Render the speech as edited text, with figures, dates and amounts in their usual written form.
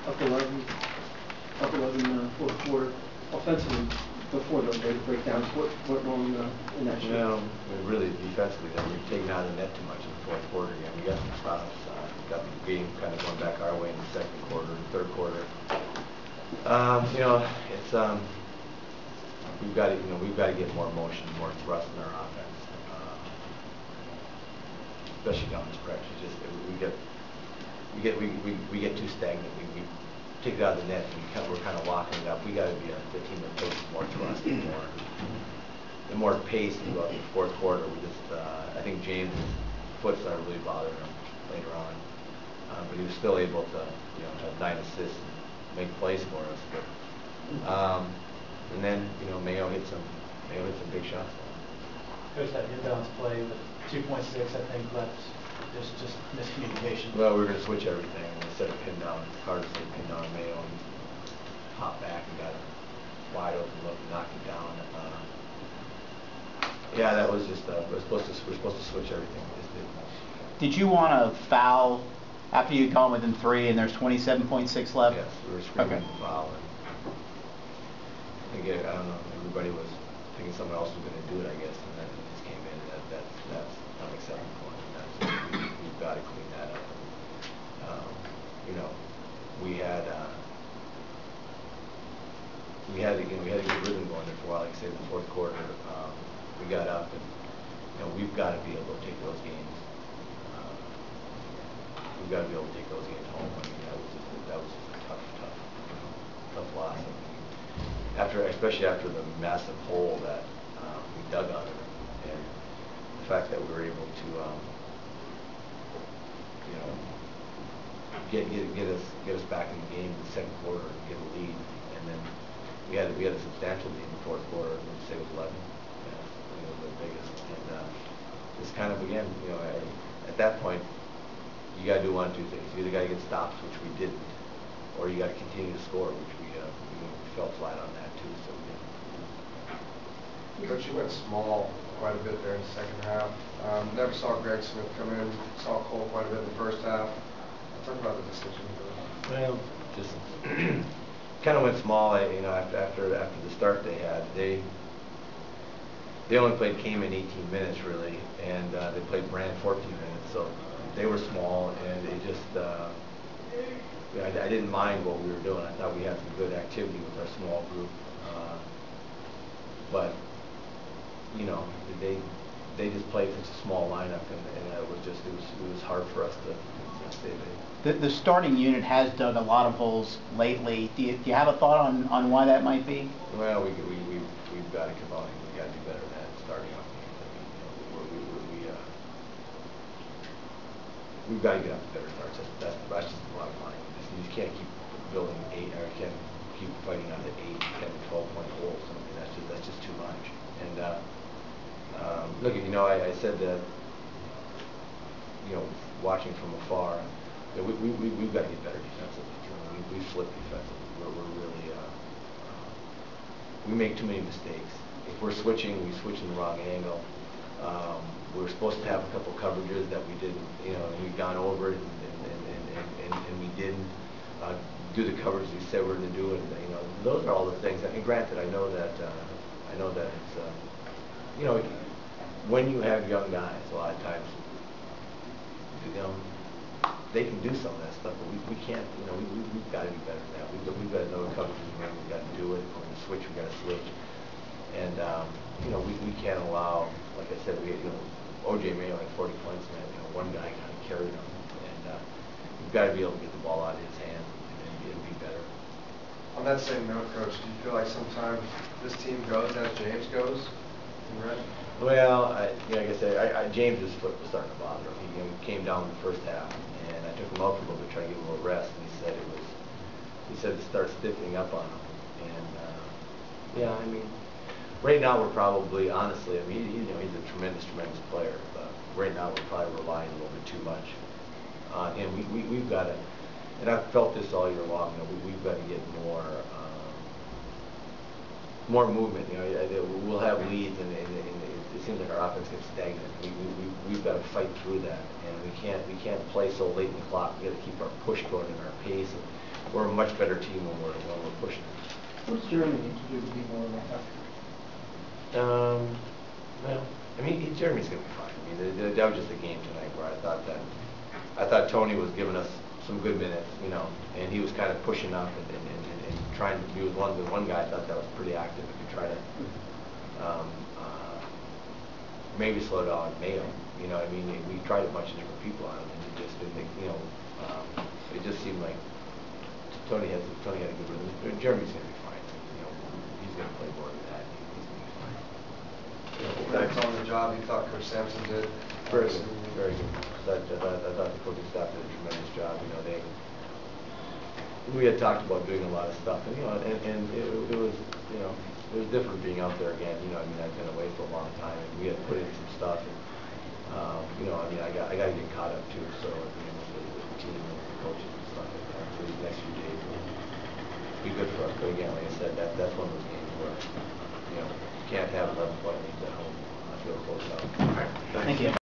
up 11, fourth quarter. Offensively, before the breakdowns, what wrong in that shift? Well, really defensively, that we've taken out of the net too much in the fourth quarter. Again, we got some fouls, got the game kind of going back our way in the second quarter, third quarter. You know, it's we've got to get more motion, more thrust in our offense, especially down the stretch. It's just we get too stagnant. We take it out of the net and we're kind of locking it up. We got to be a team that takes more thrust and more pace throughout the fourth quarter. We just I think James' foot started really bothering him later on, but he was still able to have 9 assists and make plays for us. But and then Mayo hit some big shots. Coach, that inbounds play with 2.6, I think, left. Just miscommunication. Well, we were going to switch everything, and instead of pin down, Carter said pin down Mayo, and hop back and got a wide open look and knocked it down. Yeah, that was just we're supposed to switch everything. Did you want to foul after you'd gone within 3 and there's 27.6 left? Yes, we were screaming okay. foul. And I don't know. Everybody was thinking someone else was going to do it, I guess, and then it just came in. That's unacceptable. We've got to clean that up. We had a good rhythm going there for a while. Like I said, in the fourth quarter, we got up, and we've got to be able to take those games. We've got to be able to take those games home. I mean, that was just a tough loss. Especially after the massive hole that we dug on it, and the fact that we were able to get us back in the game in the second quarter and get a lead, and then we had a substantial lead in the fourth quarter. I would say it was 11, the biggest. And it's kind of again, at that point, you got to do one of two things. You either got to get stops, which we didn't, or you got to continue to score, which we fell flat on that too. So Coach, you went small quite a bit there in the second half. Never saw Greg Smith come in. Saw Cole quite a bit in the first half. Talk about the decision. Well, just kind of went small. After the start they had, they only played Cayman 18 minutes really, and they played Brand 14 minutes. So they were small, and they just. I didn't mind what we were doing. I thought we had some good activity with our small group, but they just played such a small lineup, and it was hard for us to stay big. The starting unit has dug a lot of holes lately. Do you have a thought on why that might be? Well, we've got to come out and we've got to do better than that starting off. We've got to get up to better starts. That's just the bottom line. You can't keep building 8, or you can't keep fighting on the 8, 10, 12-point holes. I mean, that's just too much. And look, I said that, watching from afar, we've got to get better defensively. We flip defensively. We're really we make too many mistakes. If we're switching, we switch in the wrong angle. We were supposed to have a couple coverages that we didn't, and we'd gone over it, and we didn't do the coverage we said we were going to do. And those are all the things. And granted, I know that it's when you have young guys, a lot of times, they can do some of that stuff, but we can't. We've got to be better than that. We've got to know the coverages. We've got to do it. When we switch, we've got to switch. And we can't allow, like I said, O.J. Mayo had 40 points, man. One guy kind of carried him, and we've got to be able to get the ball out of his hands and be better. On that same note, Coach, do you feel like sometimes this team goes as James goes in red? Well, like I said, James's foot was starting to bother him. He came down in the first half, and I took him out for a little bit, trying to give him a little rest, and he said it started stiffening up on him. And yeah, I mean, right now we're probably, honestly, I mean, he's a tremendous player. But right now we're probably relying a little bit too much on him. We've got to, and I've felt this all year long. We've got to get more movement. We'll have leads, and it seems like our offense gets stagnant. We've got to fight through that, and we can't play so late in the clock. We got to keep our push going and our pace. And we're a much better team when we're pushing. What's Jeremy need to do to be more effective? Well, I mean, Jeremy's gonna be fine. I mean, that was just a game tonight where I thought Tony was giving us some good minutes, you know, and he was kind of pushing up and trying to. He was one guy I thought that was pretty active and could try to maybe slow down Mayo. You know, I mean, we tried a bunch of different people on him, and he just didn't think, you know, it just seemed like Tony had a good rhythm. Jeremy's gonna be fine. You know, he's gonna play more than that. He's gonna be fine. That's on the job. You thought Coach Sampson did. Very good, very good. I thought the coaching staff did a tremendous job. You know, we had talked about doing a lot of stuff, and you know, and it was, you know, it was different being out there again. You know, I mean, I've been away for a long time, and we had put in some stuff, and you know, I mean, I got to get caught up too. So, you know, with the team and the coaches and stuff like that. So these next few days will be good for us. But again, like I said, that's one of those games where, you know, you can't have 11 point leads at